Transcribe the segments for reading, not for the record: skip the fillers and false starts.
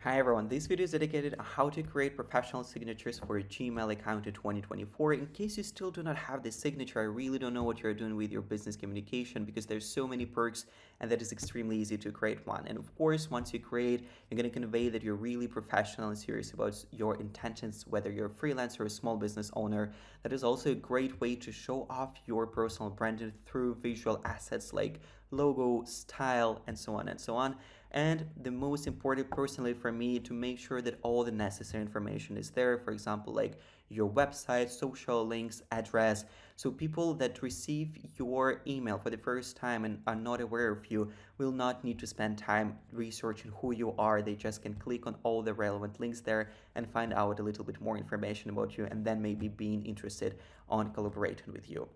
Hi everyone, this video is dedicated on how to create professional signatures for a Gmail account in 2024. In case you still do not have this signature, I really don't know what you're doing with your business communication because there's so many perks and that is extremely easy to create one. And of course, once you create, you're going to convey that you're really professional and serious about your intentions, whether you're a freelancer or a small business owner. That is also a great way to show off your personal brand through visual assets like logo, style, and so on and so on. And the most important personally for me to make sure that all the necessary information is there, for example, like your website, social links, address, so people that receive your email for the first time and are not aware of you will not need to spend time researching who you are. They just can click on all the relevant links there and find out a little bit more information about you, and then maybe being interested on collaborating with you.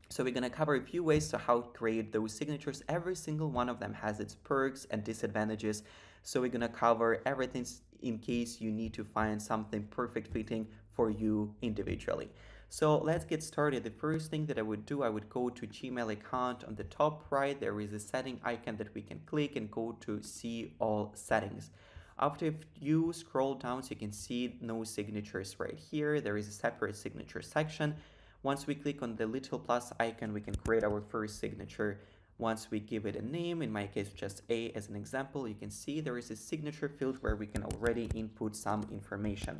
So we're going to cover a few ways to how to create those signatures. Every single one of them has its perks and disadvantages. So we're going to cover everything in case you need to find something perfect fitting for you individually. So let's get started. The first thing that I would do, I would go to Gmail account. On the top right, there is a setting icon that we can click and go to see all settings. After you scroll down, so you can see no signatures right here. There is a separate signature section. Once we click on the little plus icon, we can create our first signature. Once we give it a name, in my case just A as an example, you can see there is a signature field where we can already input some information.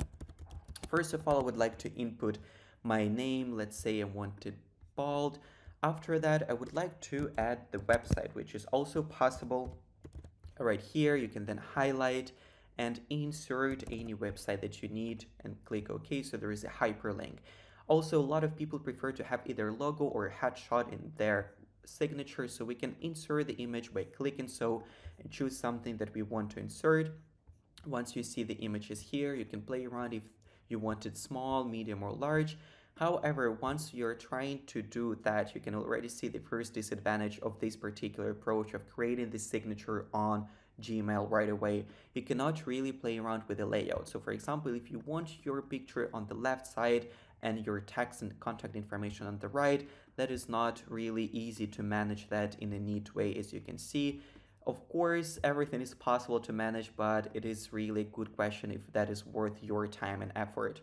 First of all, I would like to input my name. Let's say I want it bold. After that, I would like to add the website, which is also possible. Right here, you can then highlight and insert any website that you need and click OK. So there is a hyperlink. Also, a lot of people prefer to have either logo or a headshot in their signature, so we can insert the image by clicking so and choose something that we want to insert. Once you see the images here, you can play around if you want it small, medium, or large. However, once you're trying to do that, you can already see the first disadvantage of this particular approach of creating the signature on Gmail right away. You cannot really play around with the layout. So for example, if you want your picture on the left side and your text and contact information on the right, that is not really easy to manage that in a neat way, as you can see. Of course, everything is possible to manage, but it is really a good question if that is worth your time and effort.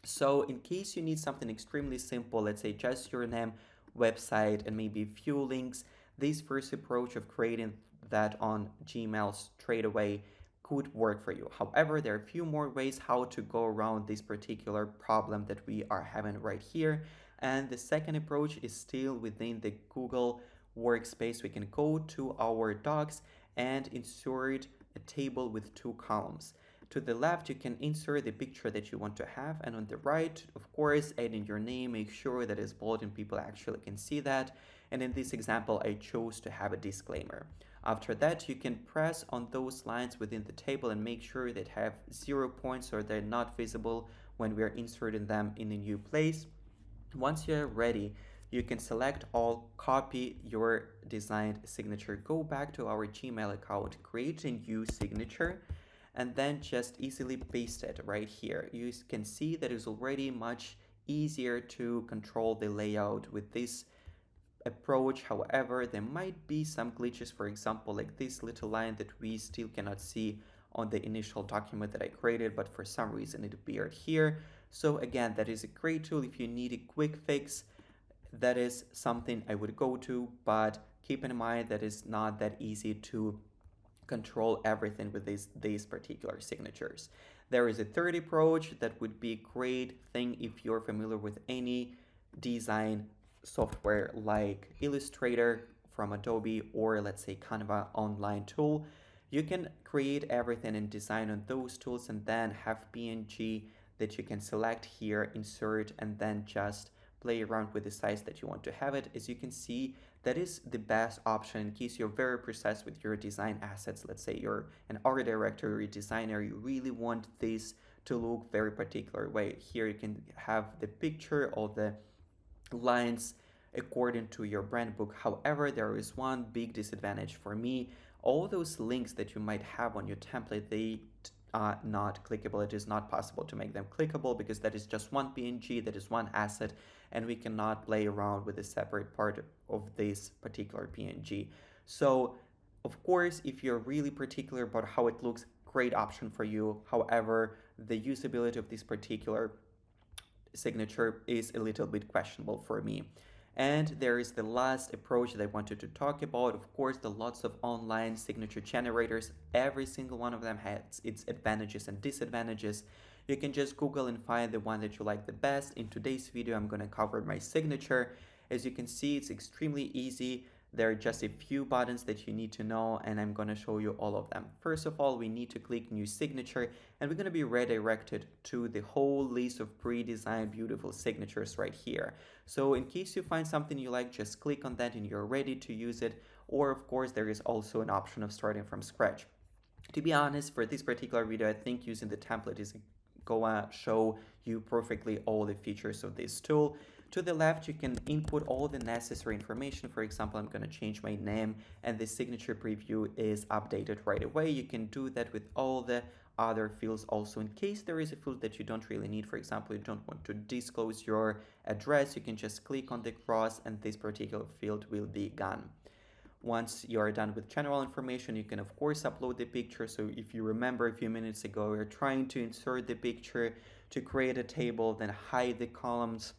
So in case you need something extremely simple, let's say just your name, website, and maybe a few links, this first approach of creating that on Gmail straight away could work for you. However, there are a few more ways how to go around this particular problem that we are having right here. And the second approach is still within the Google workspace. We can go to our docs and insert a table with two columns. To the left, you can insert the picture that you want to have, and on the right, of course, add in your name, make sure that it's bold and people actually can see that. And in this example, I chose to have a disclaimer. After that, you can press on those lines within the table and make sure they have 0 points or they're not visible when we are inserting them in a new place. Once you're ready, you can select all, copy your designed signature, go back to our Gmail account, create a new signature, and then just easily paste it right here. You can see that it's already much easier to control the layout with this approach. However, there might be some glitches, for example, like this little line that we still cannot see on the initial document that I created, but for some reason it appeared here. So again, that is a great tool if you need a quick fix. That is something I would go to, but keep in mind that it's not that easy to control everything with these particular signatures. There is a third approach that would be a great thing if you're familiar with any design software like Illustrator from Adobe, or let's say Canva online tool. You can create everything and design on those tools and then have PNG that you can select here, insert, and then just play around with the size that you want to have it. As you can see, that is the best option in case you're very precise with your design assets. Let's say you're an art director or a designer, you really want this to look very particular way. Here you can have the picture of the lines according to your brand book. However, there is one big disadvantage for me. All those links that you might have on your template, they are not clickable. It is not possible to make them clickable because that is just one PNG, that is one asset, and we cannot play around with a separate part of this particular PNG. So of course, if you're really particular about how it looks, great option for you. However, the usability of this particular signature is a little bit questionable for me. And there is the last approach that I wanted to talk about. Of course, the lots of online signature generators. Every single one of them has its advantages and disadvantages. You can just Google and find the one that you like the best. In today's video, I'm going to cover MySignature. As you can see, it's extremely easy. There are just a few buttons that you need to know, and I'm going to show you all of them. First of all, we need to click New Signature, and we're going to be redirected to the whole list of pre-designed beautiful signatures right here. So in case you find something you like, just click on that and you're ready to use it. Or of course, there is also an option of starting from scratch. To be honest, for this particular video, I think using the template is going to show you perfectly all the features of this tool. To the left, you can input all the necessary information. For example, I'm going to change my name and the signature preview is updated right away. You can do that with all the other fields also. In case there is a field that you don't really need, for example, you don't want to disclose your address, you can just click on the cross and this particular field will be gone. Once you are done with general information, you can of course upload the picture. So if you remember a few minutes ago, we were trying to insert the picture to create a table, then hide the columns.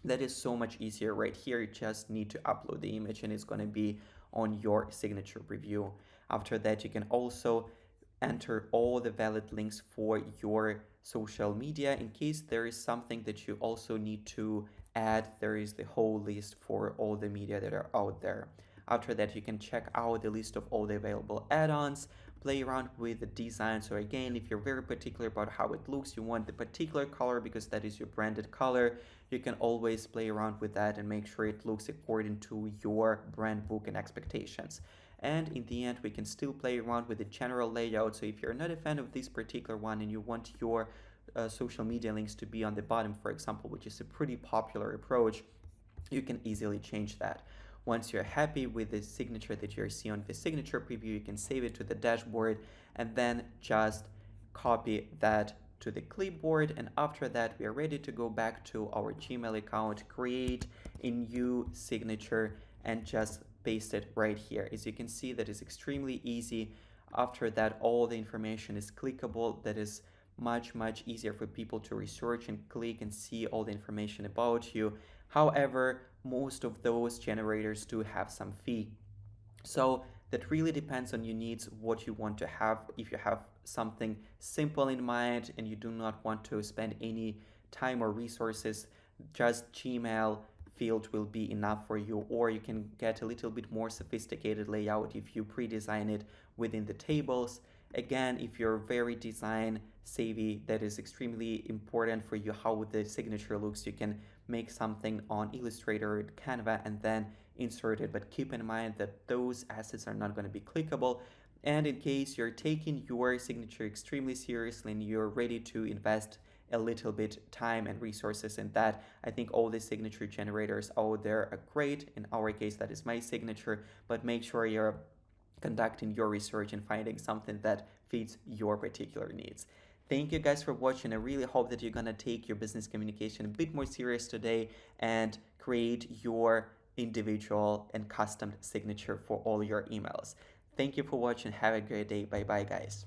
That is so much easier right here. You just need to upload the image and it's going to be on your signature preview. After that, you can also enter all the valid links for your social media. In case there is something that you also need to add, there is the whole list for all the media that are out there. After that, you can check out the list of all the available add-ons, play around with the design. So again, if you're very particular about how it looks, you want the particular color because that is your branded color, you can always play around with that and make sure it looks according to your brand book and expectations. And in the end, we can still play around with the general layout. So if you're not a fan of this particular one and you want your social media links to be on the bottom, for example, which is a pretty popular approach, you can easily change that. Once you're happy with the signature that you're seeing on the signature preview, you can save it to the dashboard and then just copy that to the clipboard. And after that, we are ready to go back to our Gmail account, create a new signature and just paste it right here. As you can see, that is extremely easy. After that, all the information is clickable. That is much easier for people to research and click and see all the information about you. However, most of those generators do have some fee. So that really depends on your needs, what you want to have. If you have something simple in mind and you do not want to spend any time or resources, just Gmail field will be enough for you, or you can get a little bit more sophisticated layout if you pre-design it within the tables. Again, if you're very design savvy, that is extremely important for you how the signature looks. You can make something on Illustrator, Canva, and then insert it. But keep in mind that those assets are not going to be clickable. And in case you're taking your signature extremely seriously and you're ready to invest a little bit time and resources in that, I think all the signature generators out there are great. In our case, that is MySignature, but make sure you're conducting your research and finding something that fits your particular needs. Thank you guys for watching. I really hope that you're gonna take your business communication a bit more serious today and create your individual and custom signature for all your emails. Thank you for watching. Have a great day. Bye bye, guys.